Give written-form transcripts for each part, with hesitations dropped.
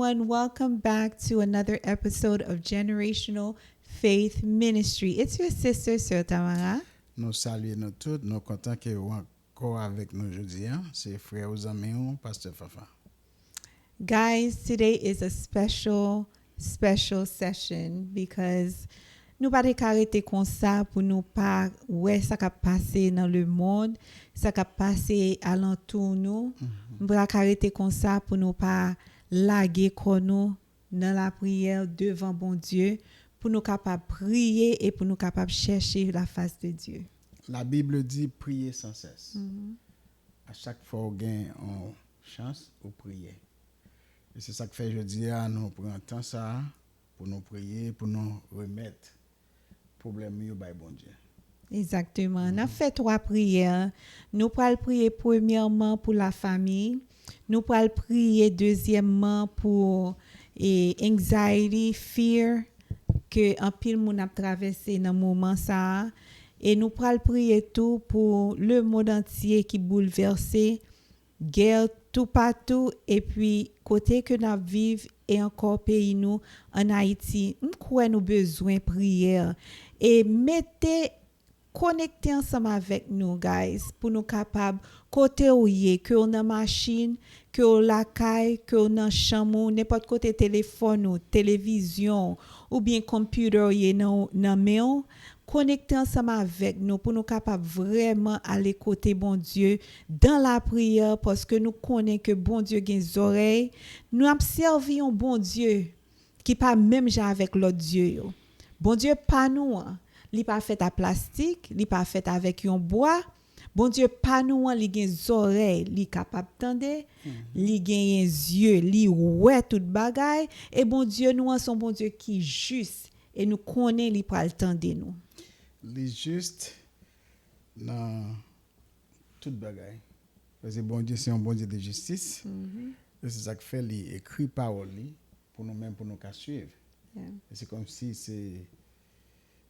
everyone. Welcome back to another episode of Generational Faith Ministry. It's your sister, Sœur Tamara. Nous saluons nous tous, nous contents que vous encore avec nous aujourd'hui. C'est frère aux amis, Pasteur Fafa. Guys, today is a special session because nous pas arrêter comme ça pour nous pas ouais ça qui passé dans le monde, ça qui passé alentour nous. Nous pas arrêter comme ça pour nous pas laguer nous dans la prière devant bon Dieu pour nous capable prier et pour nous capable chercher la face de Dieu. La Bible dit prier sans cesse. À chaque fois qu'on gagne une chance, on prie. Et c'est ça que fait aujourd'hui, nous prenons temps ça pour nous prier, pour nous remettre problème au bon Dieu. Exactement. On a fait 3 prières. Nous allons prier premièrement pour la famille. Nous allons prier deuxièmement pour anxiety, fear que un pile moun a traversé dans moment ça. Et nous allons prier tout pour le monde entier qui bouleversé, guerre tout partout et puis côté que nous vivons et encore pays nous en Haïti, nous croyons nous besoin prière et mettez connectez ensemble avec nous guys pour nous capable côté où y que on a machine que on la caille que on a chambre n'importe côté téléphone ou télévision ou bien computer y dans main connecter ensemble avec nous pour nous capable vraiment aller côté bon Dieu dans la prière parce que nous connaissons que bon Dieu a des oreilles nous observons bon Dieu qui pas même genre avec l'autre Dieu bon Dieu pas nous li pas fait à plastique li pas fait avec un bois bon Dieu pas nous li gen oreilles li capable tendre li gen yeux li ouais tout bagay et bon Dieu nous son bon Dieu qui juste et nous connaît li pral tendre nous Les juste dans toute bagaille. Parce que bon Dieu, c'est un bon Dieu de justice. Et c'est ça que fait, il écrit parole pour nous-mêmes, pour nous suivre. Yeah. Et c'est comme si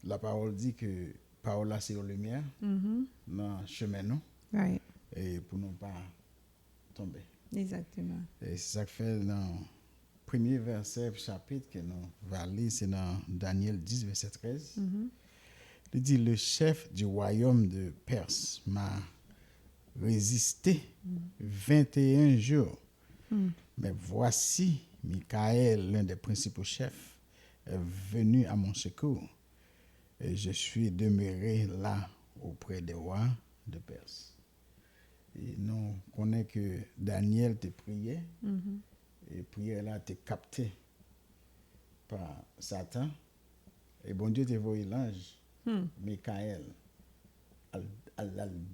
la parole dit que parole là, c'est la lumière dans le chemin, nous. Right. Et pour nous pas tomber. Exactement. Et c'est ça que fait dans le premier verset, chapitre que nous va lire, c'est dans Daniel 10, verset 13. Il dit, le chef du royaume de Perse m'a résisté 21 jours. Mais voici, Michael, l'un des principaux chefs, est venu à mon secours. Et je suis demeuré là auprès des rois de Perse. Et nous connaissons que Daniel te priait. Et prière là te capté par Satan. Et bon Dieu te voyé l'ange. Michael a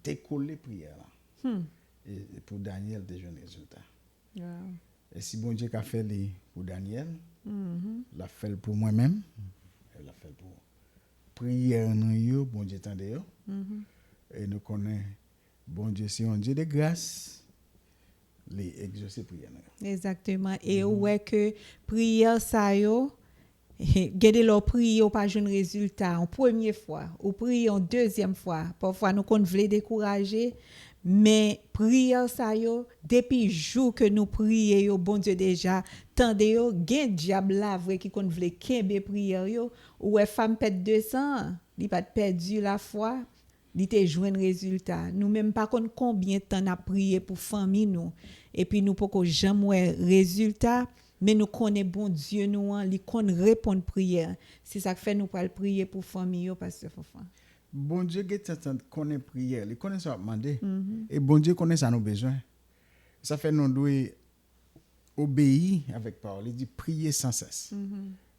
décollé prière et pour Daniel déjà un résultat. Wow. Et si bon Dieu a fait pour Daniel, l'a fait pour moi-même, elle l'a fait pour prière nous bon Dieu tende yo. Et nous connaissons bon Dieu c'est un Dieu de grâce. Les exaucer prière. Exactement et ouais que prière ça yo gade leur prier ou pas jeune résultat en première fois ou prier en deuxième fois parfois nous qu'on veut décourager mais prière ça yo depuis jour que nous prier yo bon Dieu déjà tande yo gen diable là vrai qui qu'on veut kembe prière yo ou femme pète 200 li pas perdu la foi li te joine résultat nous même pas combien de temps n'a prié pour famille nous et puis nous pas jamais résultat mais nous connaissons bon Dieu nous li kon répondre prière c'est ça que fait nous pas prier pour famille yo pasteur Fafa bon Dieu connaît prière il connaît ça demander et bon Dieu connaît ça nos besoins ça fait nous doit obéir avec parole il dit prier sans cesse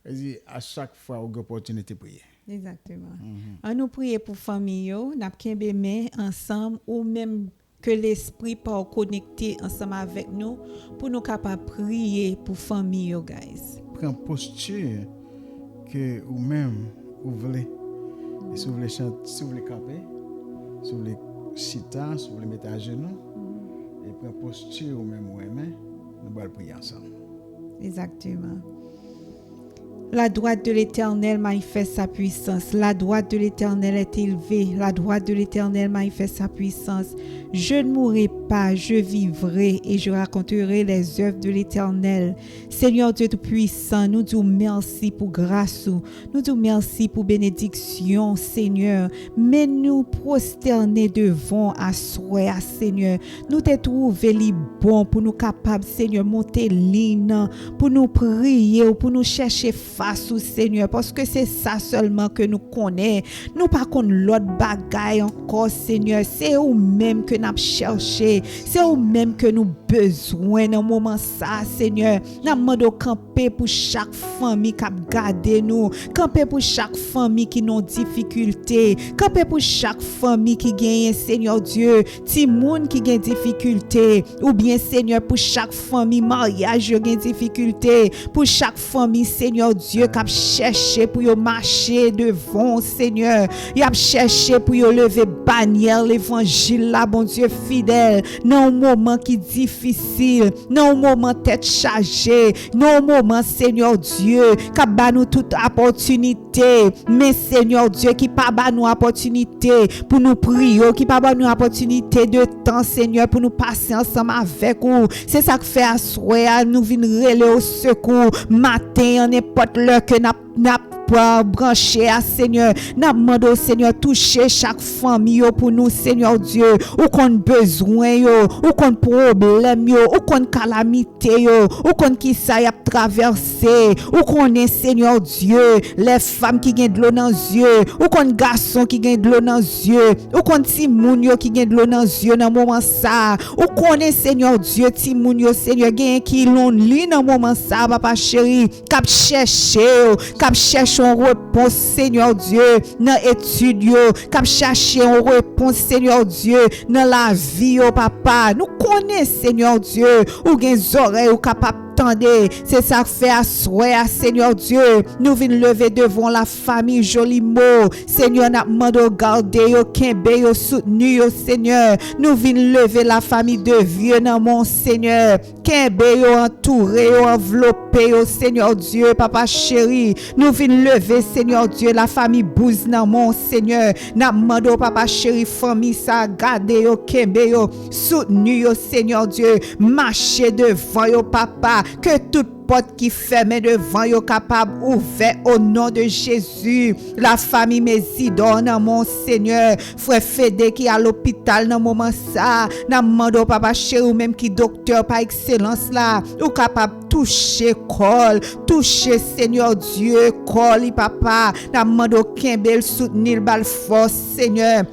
il dit à chaque fois au opportunité prier exactement on nous prier pour famille yo n'a kembe main ensemble ou même que l'esprit pas connecté ensemble avec nous pour nous capable prier pour famille yo guys prends posture que ou même vous voulez et si vous voulez chanter si vous voulez camper si vous voulez chita si vous voulez mettre à genoux et prends posture ou même nous allons prier ensemble exactement. La droite de l'Éternel manifeste sa puissance. La droite de l'Éternel est élevée. La droite de l'Éternel manifeste sa puissance. Je ne mourrai pas, je vivrai et je raconterai les œuvres de l'Éternel. Seigneur Dieu Tout-Puissant, nous disons merci pour grâce, nous disons merci pour bénédiction, Seigneur. Mais nous prosterner devant à souhait, Seigneur. Nous te trouver les bons pour nous capables, Seigneur, monter ligne, pour nous prier ou pour nous chercher face au Seigneur, parce que c'est ça seulement que nous connaissons. Nous pas qu'on l'autre bagaille encore, Seigneur. C'est ou même que nous cherché, c'est ou même que nous besoin dans moment ça, Seigneur. Nous demandons camper pour chaque famille qui a gardé nous, camper pour chaque famille qui ont difficulté, camper pour chaque famille qui gagne, Seigneur Dieu, ti moun qui gagne difficulté, ou bien Seigneur pour chaque famille mariage qui gagne difficulté, pour chaque famille, Seigneur Dieu, qui a cherché pour yo marcher devant, Seigneur, y a cherché pour yo lever bannière l'évangile là, bon Dieu fidèle, dans un moment qui difficile, dans un moment tête chargée, dans un moment, Seigneur Dieu, qui ba nous toute opportunité, mais Seigneur Dieu, qui pas ba nous opportunité pour nous prier, qui pas ba nous opportunité de temps, Seigneur, pour nous passer ensemble avec vous. C'est ça que fait à soir, nous venons relayer au secours, matin, n'importe l'heure que n'a brancher à Seigneur. N'a demandé au Seigneur toucher chaque famille pour nous, Seigneur Dieu, ou qu'on besoin yo, ou qu'on problème yo, ou qu'on calamité yo, ou qu'on qui ça y a traversé, ou qu'on est, Seigneur Dieu, les femmes qui gagnent de l'eau dans les yeux, ou qu'on garçon qui gagne de l'eau dans les yeux, ou qu'on timoun yo qui gagne de l'eau dans les yeux dans moment ça, ou qu'on est, Seigneur Dieu, timoun yo, Seigneur, gagne qui lonely dans moment ça, papa chéri, cap chercher une réponse, Seigneur Dieu, dans l'étude, cap chercher une réponse, Seigneur Dieu, dans la vie, papa. Nous connaissons, Seigneur Dieu, ou gen oreilles ou capable attendez, c'est ça que fait à soir, Seigneur Dieu. Nous venons lever devant la famille Jolimo. Seigneur, nous demandons garder yo, kembe yo, soutenu yo, Seigneur. Nous venons lever la famille de vieux dans mon Seigneur. Kembe yo, entouré yo, enveloppé yo, Seigneur Dieu, papa chéri. Nous venons lever, Seigneur Dieu, la famille Bouze dans mon Seigneur. Nous demandons, papa chéri, famille ça, garder yo, kembe yo, soutenu yo, Seigneur Dieu. Marcher devant yo, papa. Que toute porte qui ferme devant yo capable ouvert au nom de Jésus. La famille Mésidor dans mon Seigneur, frère Fédé qui à l'hôpital dans moment ça, n'a demandé papa chéri ou même qui docteur par excellence là, ou capable toucher col, toucher Seigneur Dieu col papa, n'a demandé Kembel soutenir bal force Seigneur.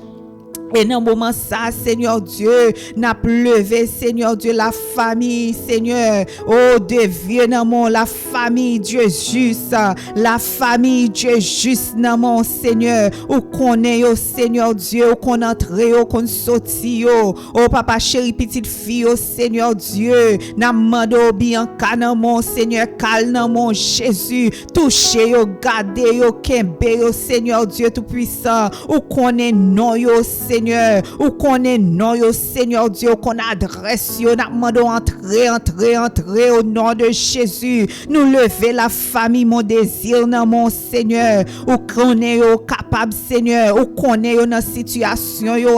Et dans le moment ça, Seigneur Dieu, n'a levé, Seigneur Dieu, la famille, Seigneur, oh, de vieux dans mon, la famille Dieu juste, la famille Dieu juste dans mon Seigneur, où qu'on est, oh, Seigneur Dieu, où qu'on entre, où qu'on sorti, oh, papa chéri, petite fille, oh, Seigneur Dieu, n'a demandé bien dans mon Seigneur, calme dans mon Jésus, touchez, oh, gardez, oh, kembe, oh, Seigneur Dieu tout-puissant, où qu'on est, non, oh, Seigneur, ou qu'on est non yo Seigneur Dieu qu'on adresse yo n'a demandé entrer au nom de Jésus. Nous lever la famille mon désir dans mon Seigneur, ou qu'on est yo capable Seigneur, ou qu'on est yo dans situation yo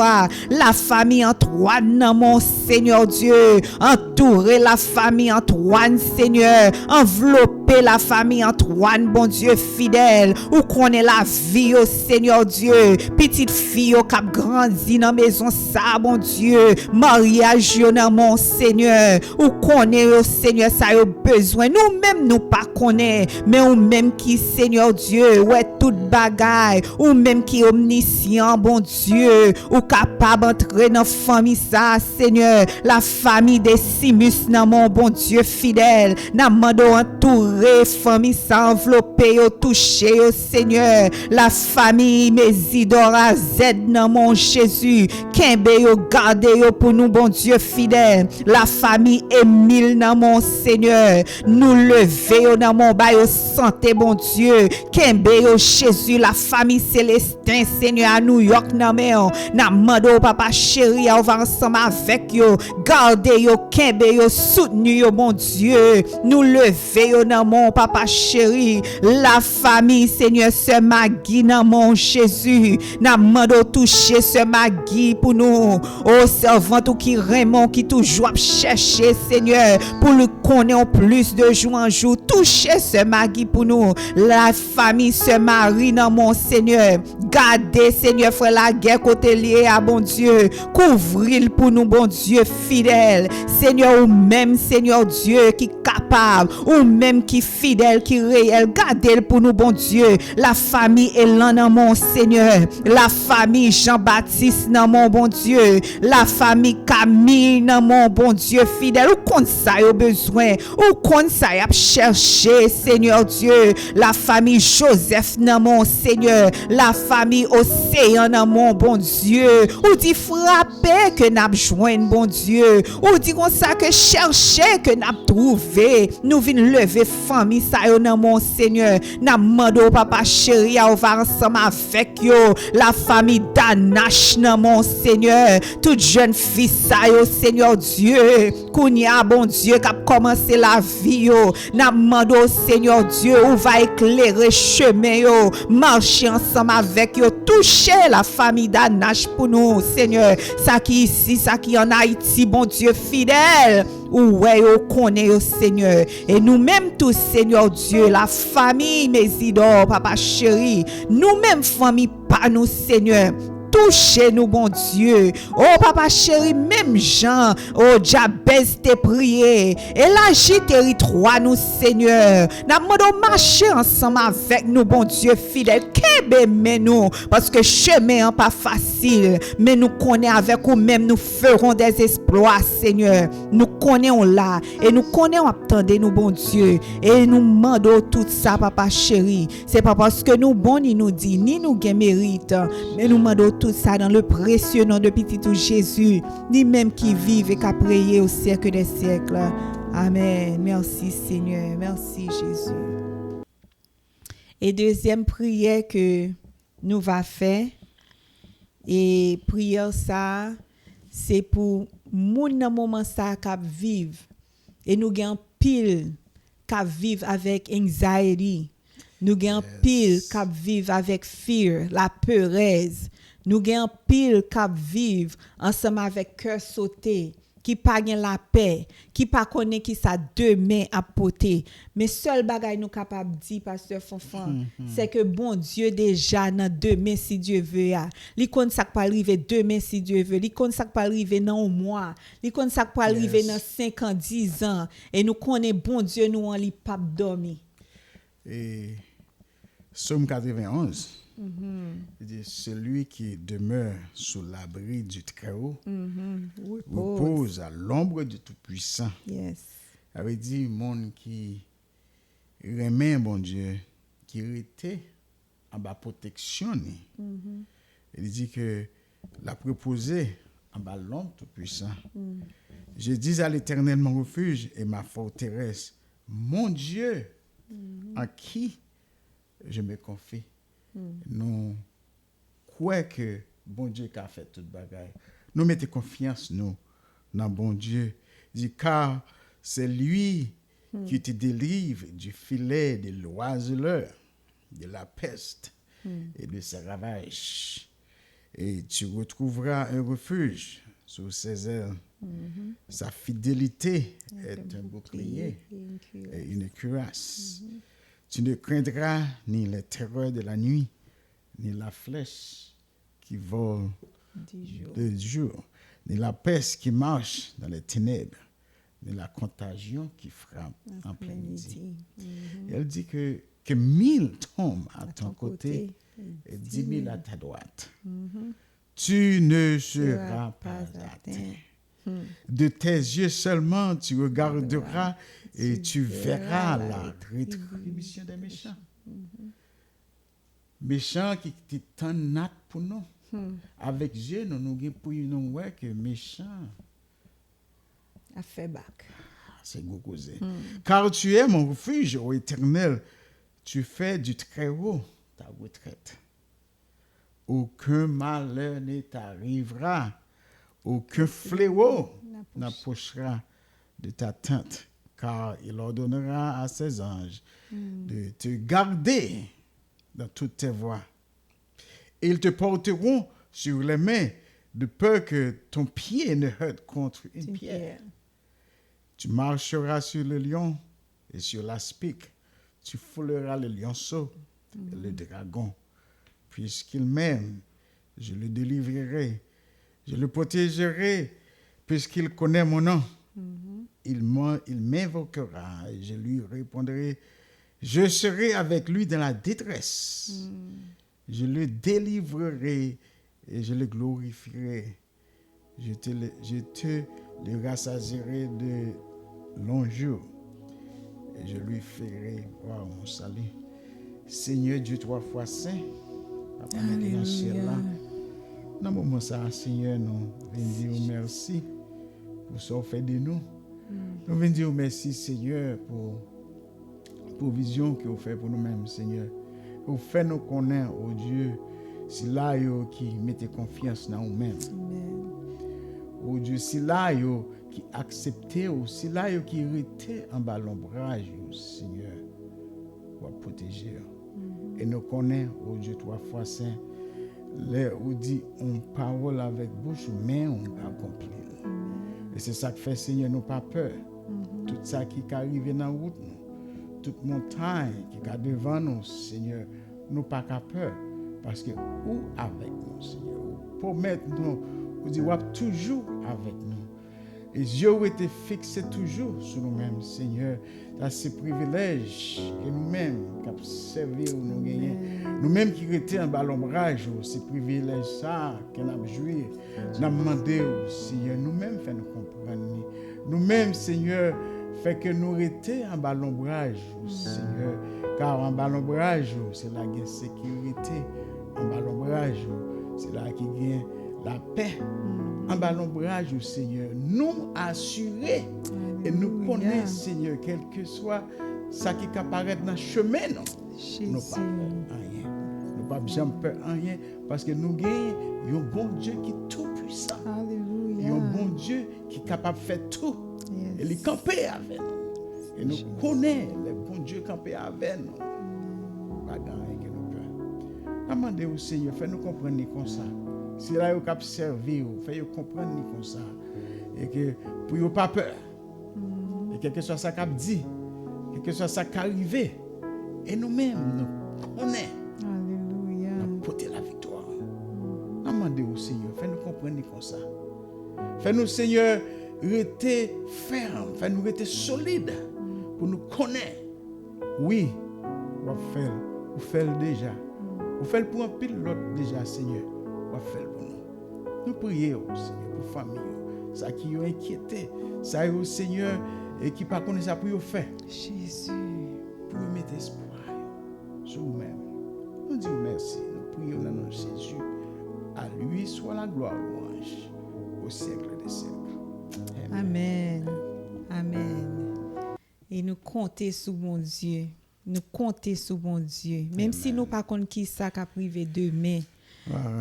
la famille Antoine dans mon Seigneur Dieu, entourer la famille Antoine Seigneur, envelopper la famille Antoine bon Dieu fidèle, ou qu'on est la vie au Seigneur Dieu, petite fille au cap grandi dans maison ça bon Dieu, mariage dans mon Seigneur, ou connaît au Seigneur ça yo besoin nous même nous pas connaît mais ou même qui Seigneur Dieu ouais toute bagaille, ou même qui omniscient bon Dieu, ou capable entrer dans famille ça Seigneur, la famille des Simus dans mon bon Dieu fidèle, n'a mando entourer famille ça envelopper au toucher au Seigneur, la famille Mésidor à Z dans mon Jésus, kembe yo garde yo pour nous bon Dieu fidèle, la famille Émile dans mon Seigneur, nous lever yo dans mon bail santé bon Dieu, kembe yo Jésus, la famille Célestin Seigneur à New York dans men, n'a mando papa chéri on va ensemble avec yo, garde yo kembe yo soutenu yo bon Dieu, nous lever yo dans mon papa chéri, la famille Seigneur sœur Maggie dans mon Jésus, n'a mando toucher sœur Maggie pour nous. Oh, servante ou qui Raymond qui toujours chercher, Seigneur, pour le connaître plus de jour en jour. Touchez ce Maggie pour nous. La famille se marie dans mon Seigneur. Gardez, Seigneur, frère, la guerre côté lié à bon Dieu. Couvrez-le pour nous, bon Dieu, fidèle. Seigneur, ou même, Seigneur Dieu, qui capable, ou même qui fidèle, qui réel. Gardez-le pour nous, bon Dieu. La famille Elan dans mon Seigneur. La famille Jean-Baptiste dans mon bon Dieu. La famille Camille dans mon bon Dieu fidèle. Ou qu'on ça a besoin. Ou qu'on ça a cherché, Seigneur Dieu. La famille Joseph dans mon Seigneur. La famille Océan dans mon bon Dieu. Ou dit frapper que n'a joindre bon Dieu. Ou dit comme ça que chercher que n'a trouvé. Nous venons lever famille ça dans mon Seigneur. N'a demandé au papa chéri à va ensemble avec yo. La famille Danache dans mon Seigneur. Toute jeune fille ça yo Seigneur Dieu. Kounya bon Dieu qui a commencé la vie yo. N'a demandé au Seigneur Dieu où va éclairer chemin yo. Marcher ensemble avec yo. Toucher la famille Danache pour nous Seigneur. Ça qui ici, ça qui en Haïti bon Dieu fidèle. Ouais, on connaît au Seigneur. Et nous-mêmes tous, Seigneur Dieu, la famille Mésidor, papa chéri, nous-mêmes famille, pas nous, Seigneur. Touchez-nous, bon Dieu. Oh, papa chéri, même Jean, oh, Jabez t'es prié. Élargis territoire, nous, Seigneur. N'a demandé marcher ensemble avec nous, bon Dieu fidèle. Kébé, mais nous, parce que chemin n'est pas facile. Mais nous connaissons avec vous-même, nous ferons des exploits, Seigneur. Nous connaissons là. Et nous connaissons, attendez nous, bon Dieu. Et nous demandons tout ça, papa chéri. C'est pas parce que nous, bon, ni nous dit, ni nous gain mérite. Mais nous demandons tout ça dans le précieux nom de petit tout Jésus, ni même qui vive et qui a prié au siècle des siècles. Amen. Merci Seigneur. Merci Jésus. Et deuxième prière que nous va faire, et prière ça, c'est pour moun dans moment ça qui vivre. Et nous gagnons pile qui vivre avec anxiety. Nous gagnons pile qui vivre avec fear, la peuresse. Nous gagnons pile qui vivre ensemble avec cœur sauté, qui pas la paix, qui pas connaît qui ça demain à porter. Mais seul bagay nous capable dire pasteur Fonfon, c'est que bon Dieu déjà dans demain si Dieu veut. Li konn ça pas arriver demain si Dieu veut. Li konn ça pas arriver dans un mois. Li konn ça pas arriver dans 5 ans, 10 ans et nous connaît bon Dieu nous en li pas dormir. Et Psaume 91. Il dit, celui qui demeure sous l'abri du Très-Haut repose à l'ombre du Tout-Puissant. Yes. Avait dit, monde qui remet bon Dieu, qui était en bas protection. Il dit que la proposer en bas l'ombre Tout-Puissant. Je dis à l'Éternel mon refuge et ma forteresse, mon Dieu, en qui je me confie. Nous croyons que bon Dieu a fait toute bagaille. Nous mettons confiance nous dans bon Dieu. Il dit car c'est lui qui te délivre du filet de l'oiseleur, de la peste et de ses ravages. Et tu retrouveras un refuge sous ses ailes. Sa fidélité est un bouclier et une cuirasse. Tu ne craindras ni les terreurs de la nuit, ni la flèche qui vole de jour, ni la peste qui marche dans les ténèbres, ni la contagion qui frappe en plein midi. Elle dit que 1000 tombent à ton côté et 10 000 à ta droite. Tu ne seras pas atteint. De tes yeux seulement tu regarderas et tu verras la rétribution des méchants. Méchants qui t'en pour nous. Avec Dieu, nous pour nous voir que méchants a fait bac. C'est causé. Car tu es mon refuge, ô Éternel. Tu fais du Très-Haut ta retraite. Aucun malheur ne t'arrivera. Aucun fléau n'approchera de ta tente, car il ordonnera à ses anges de te garder dans toutes tes voies. Ils te porteront sur les mains de peur que ton pied ne heurte contre une pierre. Tu marcheras sur le lion et sur l'aspic. Tu fouleras le lionceau et le dragon. Puisqu'il m'aime, je le délivrerai. Je le protégerai, puisqu'il connaît mon nom. Il m'invoquera et je lui répondrai. Je serai avec lui dans la détresse. Je le délivrerai et je le glorifierai. Je te le rassasierai de longs jours et je lui ferai voir mon salut. Seigneur Dieu, 3 fois saint, Papa dans le ciel là. Dans le moment ça, Seigneur, nous venons dire merci pour ce que fait de nous. Nous venons dire merci, Seigneur, pour la provision que vous faites pour nous-mêmes, Seigneur. Vous faites nous connaître, oh Dieu, c'est là qui mettez confiance dans nous-mêmes. Oh Dieu, c'est là qui acceptez, c'est là qui rete en bas l'ombrage, Seigneur, pour protéger. Et nous connaissons, oh Dieu, 3 fois saint, là où dit on parole avec bouche, mais on accomplit. Et c'est ça que fait, Seigneur, nous pas peur. Tout ça qui arrive dans la route, toute montagne qui est devant nous, Seigneur, nous pas peur. Parce que ou avec nous, Seigneur, ou promettre nous, ou dit, ou toujours avec nous. Et Dieu a été fixé toujours sur nous-mêmes, Seigneur. Ça, c'est privilège que nous-mêmes, qui avons servi ou nous gagner. Nous-mêmes qui étions en bas l'ombrage, c'est privilège ça, qu'on a joué. Nous avons demandé, Seigneur, nous-mêmes, fait nous comprendre. Nous-mêmes, Seigneur, fait que nous étions en bas l'ombrage, Seigneur. Car en bas l'ombrage, c'est là qu'il y a sécurité. En bas l'ombrage, c'est là qu'il y a la paix. En bas l'ombrage, Seigneur, nous assurer et nous connaître, Seigneur, quel que soit ça qui apparaît dans le chemin, nous pas peur rien. Nous pas jamais peur rien parce que nous avons un bon Dieu qui est tout puissant. Un bon Dieu qui est capable de faire tout. Et il camper avec nous. Et nous connaissons le bon Dieu camper avec nous. Pas de rien que nous peur. Demandez au Seigneur, fais-nous comprendre comme ça. C'est là où cap servir, fait comprendre comme ça et que pour yo pas peur. Et quel que soit ça qu'a dit, quel que soit ça qui arrive et nous-mêmes nous connaissons. Alléluia. Nous porter la victoire. Demandez au Seigneur, fais-nous comprendre comme ça. Fais-nous Seigneur rester ferme, fais-nous rester solide pour nous connaître. Oui, vous faites déjà. Vous faites pour un pilote déjà Seigneur. Faire pour nous. Nous prions, Seigneur, pour la famille, ça qui est inquiété, ça est au Seigneur et qui ne connaît pas ça pour faire. Jésus. Pour mettre espoir sur vous-même. Nous disons merci. Nous prions dans notre Jésus. À lui soit la gloire, louange, au siècle des siècles. Amen. Amen. Et nous comptons sur mon Dieu. Nous comptons sur mon Dieu. Même Amen. Si nous ne savons pas qui ça a privé demain.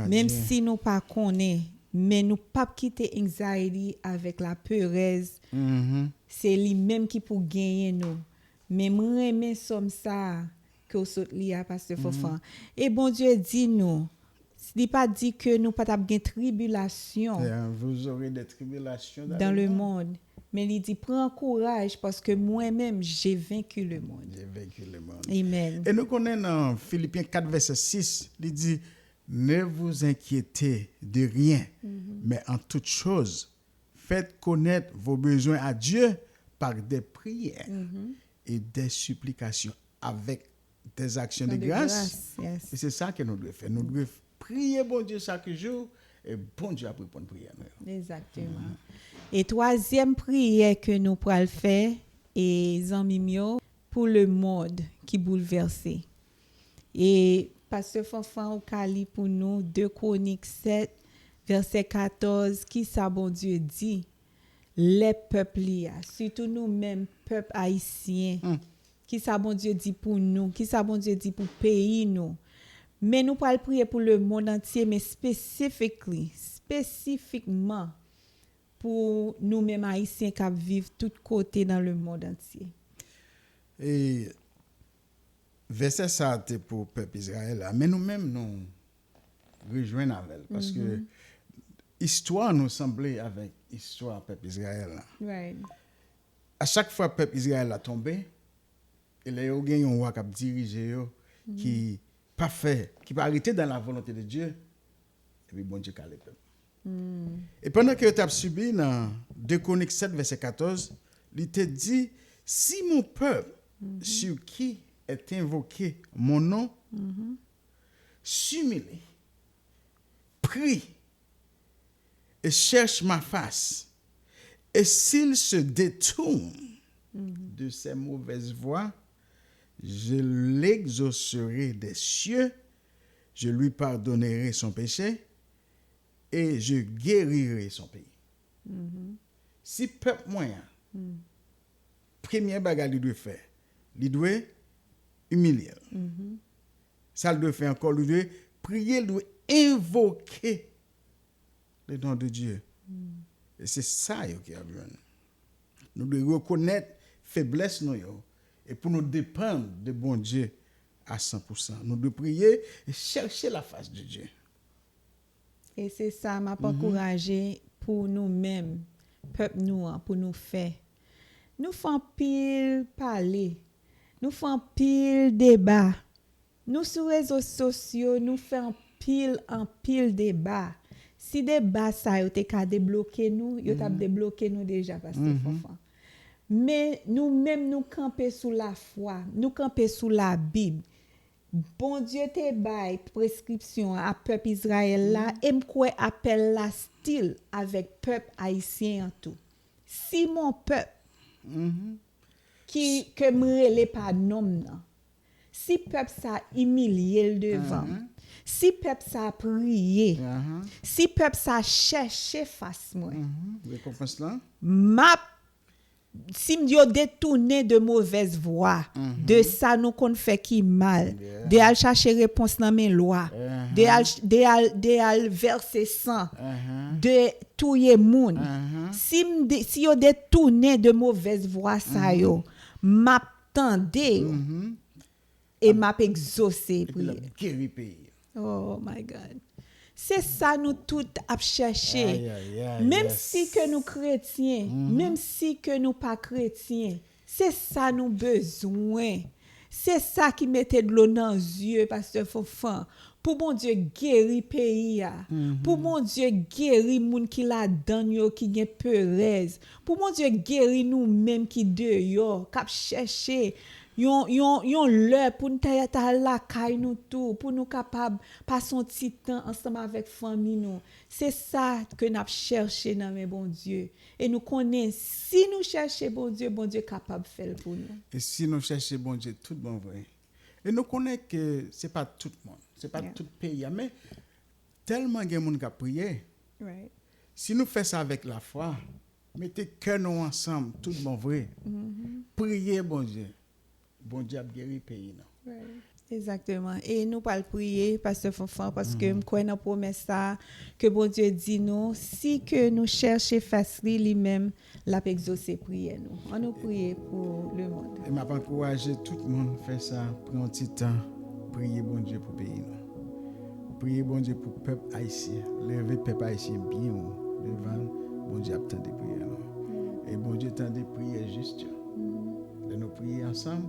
Même Dieu. si nous pas connaît, mais nous pas quitter anxiety avec la peurez. C'est lui-même qui pour gagner nous. Mais moi aimer somme ça que saute li a pasteur Fofan. Et bon Dieu dit nous, il pas dit que nous pas de tribulation. Vous aurez des tribulations dans le monde. Mais il dit prends courage parce que moi-même j'ai vaincu le monde. J'ai vaincu le monde. Amen. Et nous connaissons dans Philippiens 4 verset 6, il dit ne vous inquiétez de rien, mais en toute chose, faites connaître vos besoins à Dieu par des prières et des supplications avec des actions de grâce. Yes. Et c'est ça que nous devons faire. Nous devons prier bon Dieu chaque jour et bon Dieu a répondre à prière. Exactement. Et troisième prière que nous pourrons faire et Zanmimio pour le monde qui bouleversé. Et Pasteur Fofan ou Kali pour nous 2 Chroniques 7 verset 14 qui ça bon Dieu dit les peuples surtout nous-mêmes peuple haïtien qui ça bon Dieu dit pour nous qui ça bon Dieu dit pour pays nous mais nous pourrons prier pour le monde entier mais spécifiquement pour nous-mêmes haïtiens qui vivent tous côtés dans le monde entier. Et verset ça c'est pour le peuple Israël, mais nous-mêmes nous rejoignons avec elle parce que histoire nous semblait avec l'histoire du peuple Israël. Right. À chaque fois que le peuple Israël a tombé, il y a eu un roi qui a dirigé, qui pas fait, qui pas arrêté dans la volonté de Dieu, et puis bon Dieu a le peuple. Et pendant que tu as subi dans 2 Chroniques 7, verset 14, il te dit, si mon peuple, sur qui est invoqué mon nom, s'humilie, prie et cherche ma face, et s'il se détourne de ses mauvaises voies, je l'exaucerai des cieux, je lui pardonnerai son péché et je guérirai son pays. Si peuple moyen, première bagarre il doit faire, il doit humilier. Ça il doit faire encore, il doit prier, il doit invoquer le nom de Dieu. Et c'est ça qui a besoin. Nous devons reconnaître faiblesse nous et pour nous dépendre de bon Dieu à 100%. Nous devons prier et chercher la face de Dieu. Et c'est ça m'a encouragé pour nous-mêmes, peuple nous, pour nous faire. Nous faisons pile parler, nous faisons pile débat. Nous sur les réseaux sociaux, nous faisons en pile débat. Si débat ça yo te ka débloquer nous, yo t'a débloqué nous déjà parce que Fofan. Mais nous-mêmes nous camper sous la foi, nous camper sous la Bible. Bon Dieu te bail prescription à peuple Israël là et m'kwe appel la style avec peuple haïtien en tout. Si mon peuple qui que m'rele pas nom nan. Si peuple ça humilié le devant. Si peuple ça prié. Si peuple ça cherché face moi. Récompense là? Si m'dio détourné de mauvaise voie, de ça nous qu'on fait qui mal, de al chercher réponse dans mes lois, de al verser sang, de touyer moun. Si yo détourné de mauvaise voie ça yo, m'attendé et m'a exaucé prier. Oh my God. C'est ça nous tout à chercher. Même si que nous chrétiens, même si que nous pas chrétiens, c'est ça nous besoin. C'est ça qui mettait de l'eau dans les yeux, pasteur Fofan. Pour mon Dieu guérir pays pour mon Dieu guérir moun qui la donne yo qui gen peurez. Pour mon Dieu guérir nous même qui dehors, cap chercher yon l'heure pour nous ta la caille nous tout pour nous capable passer un petit temps ensemble avec famille nous. C'est ça que n'a cherché dans mes bon Dieu et nous connaissons si nous cherchons bon Dieu capable faire pour nous. Et si nous cherchons bon Dieu tout bon vrai. Et nous connaissons que c'est pas tout le monde, c'est pas tout pays mais tellement de monde qui a prié. Right. Si nous faisons ça avec la foi, mettez cœur nous ensemble tout bon vrai. Priez bon Dieu. Bon Dieu a guéri le pays. Right. Exactement. Et nous pas le prier, pasteur Fofan, parce que nous croyons dans la promesse que bon Dieu dit nous, si que nous cherchons face lui-même, la exaucer prier nous. On nous prie pour le monde. Et m'a encouragé tout le monde à faire ça, prendre un petit temps, prier bon Dieu pour le pays. Prier bon Dieu pour le peuple haïtien. Lever le peuple haïtien bien devant bon Dieu attend des prières. Et bon Dieu attend des prières justes. De nous prier ensemble.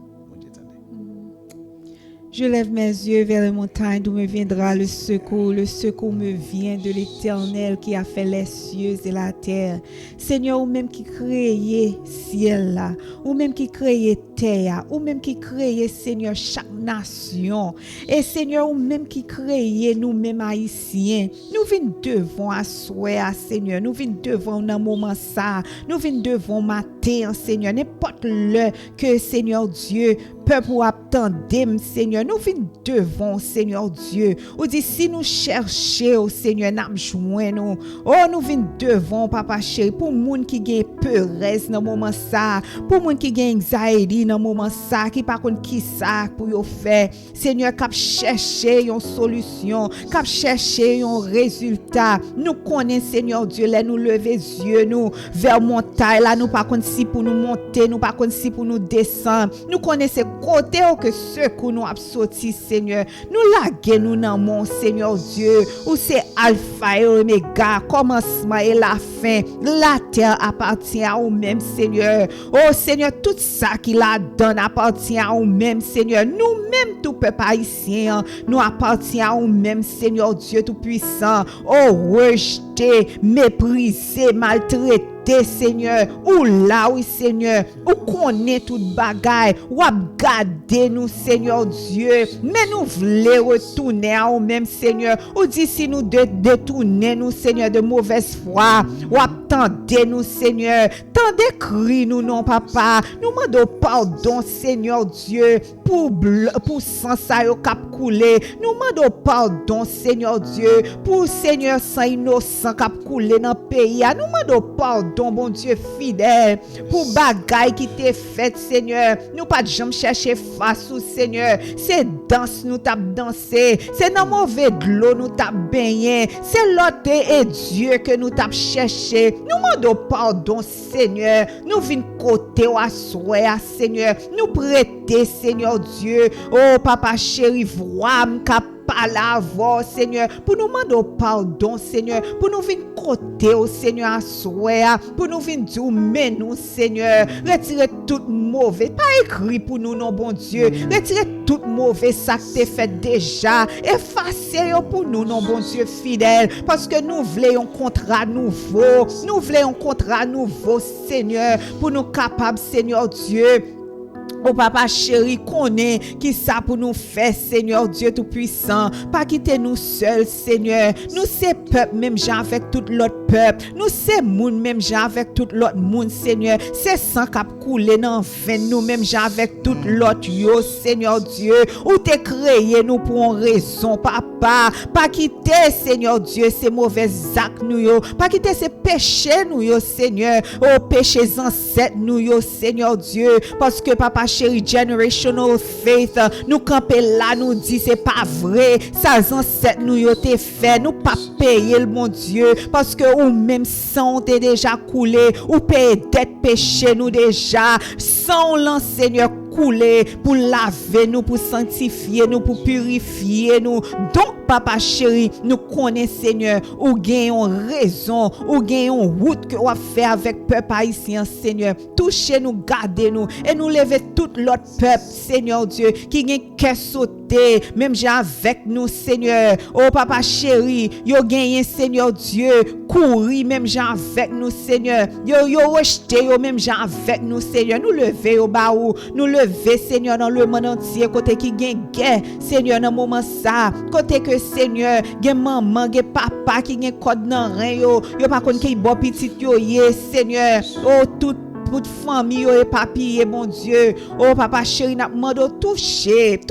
Je lève mes yeux vers les montagnes d'où me viendra le secours. Le secours me vient de l'Éternel qui a fait les cieux et la terre. Seigneur, ou même qui créait ciel là, ou même qui créait terre, ou même qui créait, Seigneur, chaque nation. Et Seigneur, ou même qui créait nous-mêmes haïtiens. Nous venons devant asseoir, Seigneur. Nous venons devant un moment ça. Nous venons devant matin, Seigneur. N'importe l'heure que, Seigneur Dieu, peuple ou attendem, Seigneur, nous venons devant, Seigneur Dieu. Ou dit, si nous cherchons, Seigneur, nous joignons nous. Oh, nous venons devant, Papa chéri, pour moun qui gagne peurez dans moment ça, pour moun qui gagne anxiety dans moment ça, qui par contre qui ça pour yo faire. Seigneur, cap chercher une solution, cap chercher un résultat. Nous connaissons, Seigneur Dieu, là nous lever yeux nous vers montagne là, nous par contre si pour nous monter, nous pas connaît si pour nous descendre. Nous connaissons côté que ceux que nous a sorti, Seigneur. Nous laguer nous dans mon Seigneur Dieu, où c'est alpha et oméga, commencement et la fin. La terre appartient à vous-même, Seigneur. Oh Seigneur, tout ça qu'il a donné appartient à vous-même, Seigneur. Nous-mêmes, tout peuple haïtien, nous appartient à vous-même, Seigneur Dieu Tout-Puissant. Oh, rejeté, méprisé, maltraité, Seigneur, ou là, oui, Seigneur, ou connaît toute bagaille, ou a gardé nous, Seigneur Dieu, mais nous voulons retourner à nous-mêmes, Seigneur, ou dit si nous détourner nous, Seigneur, de mauvaise foi, ou attendez nous, Seigneur, tendez cri nous, non, papa, nous demandons pardon, Seigneur Dieu, pour sang ça yo cap couler, nous demandons pardon, Seigneur Dieu, pour Seigneur sang innocent cap couler dans le pays, nous demandons pardon, bon Dieu fidèle, pour bagaille qui t'est faite, Seigneur. Nous pas de jamais chercher face au Seigneur. C'est danse nous t'a dansé, c'est dans mauvais de l'eau nous t'a baigné, c'est l'autre et Dieu que nous t'a cherché. Nous demandons pardon, Seigneur. Nous venons côté à souhait, Seigneur. Nous prêter, Seigneur Dieu. Oh papa chéri, vois pas la voix, Seigneur, pour nous demander pardon, Seigneur, pour nous venir côté au Seigneur à souhait, pour nous venir dire mais nous, Seigneur, retirez tout mauvais, pas écrit pour nous, non, bon Dieu, retirez tout mauvais, ça que t'es fait déjà, effacez pour nous, non, bon Dieu fidèle, parce que nous voulons un contrat nouveau, Seigneur, pour nous capables, Seigneur Dieu. Oh papa chéri, connaît qui ça pour nous faire, Seigneur Dieu Tout-Puissant. Pas quitter nous seuls, Seigneur. Nous c'est peuple même gens avec tout l'autre peuple. Nous c'est monde même gens avec tout l'autre monde, Seigneur. C'est sang qui a coulé dans veine nous même gens avec tout l'autre yo, Seigneur Dieu. Ou t'es créé nous pour une raison, papa. Pas quitter, Seigneur Dieu, ces mauvais actes nous yo. Pas quitter ces péchés nous yo, Seigneur. Oh péchés ancêtres nous yo, Seigneur Dieu. Parce que papa chéri, generational faith, nous camper là, nous dit c'est pas vrai, ça ancêtres nous yo te fait, nous pas payer le mon Dieu, parce que ou même sang t'est déjà coulé, ou payer dette péché nous déjà, sans l'en Seigneur couler pour laver nous, pour sanctifier nous, pour purifier nous. Donc papa chéri, nous connaissons Seigneur, ou gagnons raison, ou gagnons route que on fait avec peuple haïtien, Seigneur. Touchez-nous, gardez-nous et nous lever tout l'autre peuple, Seigneur Dieu, qui gagne cœur sauté, même j'ai avec nous, Seigneur. Oh papa chéri, yo gagné, Seigneur Dieu, courir même j'ai avec nous, Seigneur. Yo rejeté, yo même j'ai avec nous, Seigneur. Nous lever au bas où, nous lever, Seigneur, dans le monde entier, côté qui gagne guerre, Seigneur, dans moment ça, côté que Seigneur, gagne maman, gagne papa qui gagne code dans rein yo pas konn ki bo petit yo Seigneur. Oh toute famille et papier, bon Dieu. Oh papa chéri, n'a demandé toucher,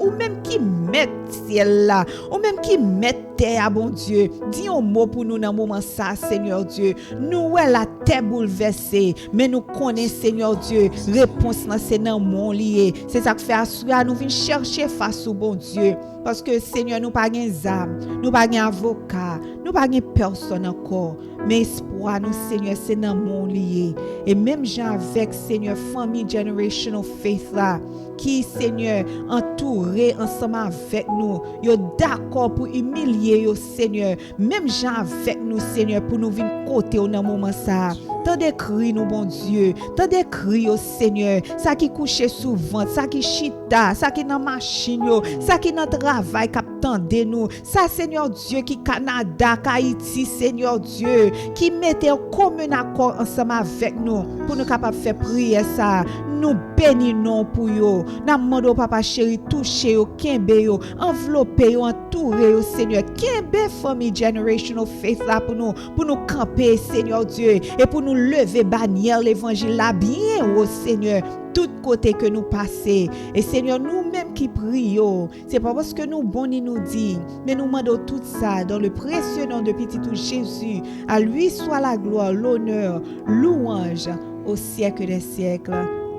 ou même qui met ciel là, ou même qui met terre, bon Dieu. Dis un mot pour nous dans moment ça, Seigneur Dieu. Nous la terre bouleversée, mais nous connaissons, Seigneur Dieu, réponse c'est dans mon lié. C'est ça que fait assurer nous venir chercher face au bon Dieu. Parce que Seigneur, nous pas gain âme, nous pas gain avocat, nous pas gain personne encore. Mais espoir nous, Seigneur, c'est dans mon lié. Et même gens avec, Seigneur, famille generational faith là, qui, Seigneur, entouré ensemble avec nous, yo d'accord pour humilier yo, Seigneur. Même gens avec nous, Seigneur, pour nous venir côté au moment ça. Tant de cris nous, bon Dieu, tant de cris au Seigneur, ça qui couche souvent, ça qui chita, ça qui dans machine yo, ça qui dans travail qui attendait nous, ça Seigneur Dieu qui Canada, Haïti, Seigneur Dieu, qui mettait en commun accord ensemble avec nous pour nous capables faire prier ça. Nous bénissons pour yo. N'a demandé papa chéri toucher yo, kembe yo, envelopper yo, entourer yo, Seigneur. Kembe famille generational faith là pour nous camper, Seigneur Dieu, et pour nous lever bannière l'évangile là bien au Seigneur. Tout côté que nous passons. Et Seigneur, nous-mêmes qui prions, c'est pas parce que nous bon nous dit, mais nous demandons tout ça dans le précieux nom de petit tout Jésus. À lui soit la gloire, l'honneur, louange au siècle des siècles.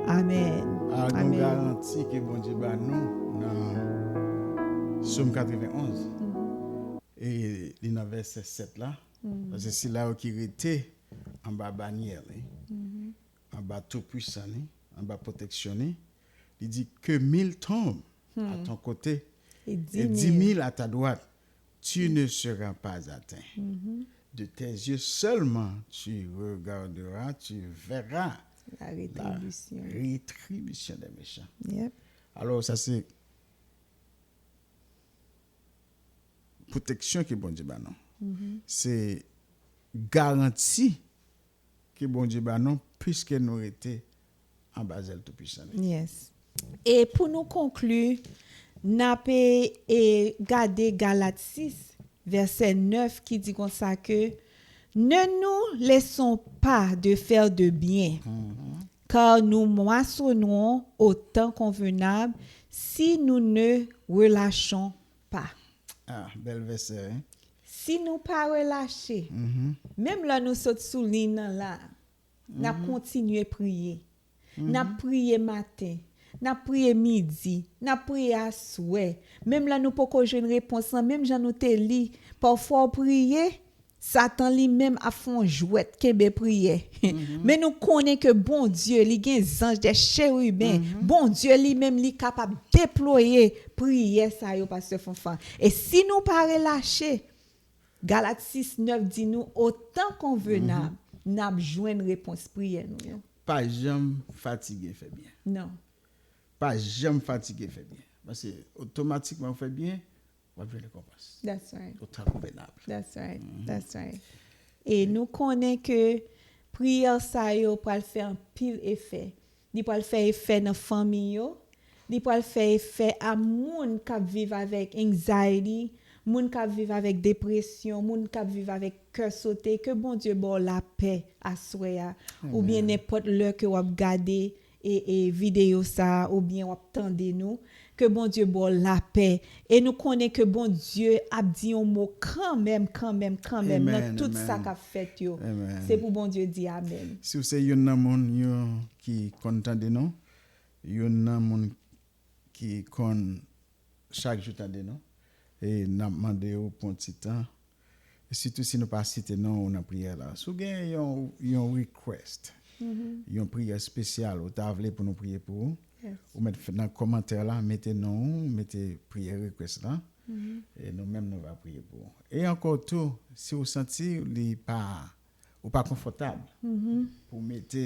Amen. Amen. Nous garantit que bon Dieu va nous dans Somme 91. Et dans verset 7 là, parce que c'est là qui était en bas bannière. bas tout puissant, en bas protection, il dit que 1000 tombent à ton côté Et et 10 000 à ta droite, tu ne seras pas atteint. De tes yeux seulement tu regarderas, tu verras la la rétribution. rétribution des méchants. Yep. Alors, ça c'est protection que bon Dieu ba non. C'est garantie que bon Dieu ba non puisque nous étions en Basel tout puissant. Yes. Et pour nous conclure, n'a pas garder Galates 6 verset 9 qui dit comme ça que ne nous laissons pas de faire de bien, car nous moissonnons au temps convenable si nous ne relâchons pas. Ah, bel verset. Hein? Si nous pas relâcher, même là nous sommes sous ligne là, n'a continuer prier. N'a prier matin, n'a prié midi, n'a prié à souhait. Même là nous pas qu'on une réponse, même j'en nous te lit parfois prier Satan lui-même a font jouet kebe prier. Mais nous connaissons que bon Dieu, il y a des anges, des chérubins. Bon Dieu lui-même est capable de déployer prier ça yo pasteur Fonfan. Et si nous pas relâcher, Galates 6 9 dit nous autant convenable, n'a besoin une réponse prière nous. Yo. Pas jamais fatigué fait bien. Non. Pas jamais fatigué fait bien. Parce que automatiquement fait bien, on va récompense. That's right. Autant convenable. That's right. That's right. Et nous connaissons que prière ça yo pour faire un pile effet. Il peut faire effet dans famille yo, il peut faire effet à moun qui vivent avec anxiety, moun qui vivent avec dépression, moun qui vivent avec cœur sauté, que bon Dieu bon la paix à soya ou bien n'importe l'heure que vous regardez et vidéo ça ou bien vous attendez nous que bon Dieu bon la paix et nous connaissons que bon Dieu a dit un mot quand même dans tout ça qu'a fait yo. C'est pour bon Dieu dire amen. Si vous avez un monde qui content de nous, un monde qui con chaque jour de nous et n'a demandé au pour un petit temps. Et surtout si nous pas citer non on a prière là. Si vous avez un request, une prière spéciale ou t'avez pour nous prier pour vous. Yes. Ou mettez dans le commentaire là, mettez non, mettez prière request là. Et nous-mêmes nous va prier pour vous. Et encore tout, si vous sentez pas ou pas confortable pour mettre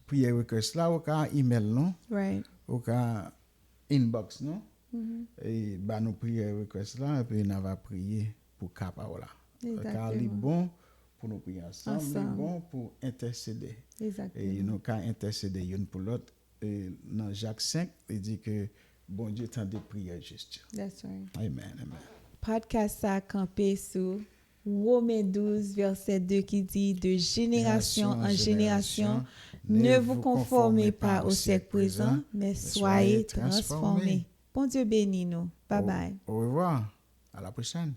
prière request là ou ka email non. Right. Ou ka inbox non. Et bah nous prière request là et puis on va prier pour parole là. Car il est bon pour nous prier ensemble, il est bon pour intercéder. Exactement. Et nous ka intercéder une pour l'autre. Et dans Jacques 5, il dit que bon Dieu tend des prières justes. That's right. Amen, amen. Podcast a campé sur Romains 12 verset 2 qui dit de génération en génération ne vous conformez pas au siècle présent mais soyez transformés. Bon Dieu bénit nous. Bye bye. Au revoir. À la prochaine.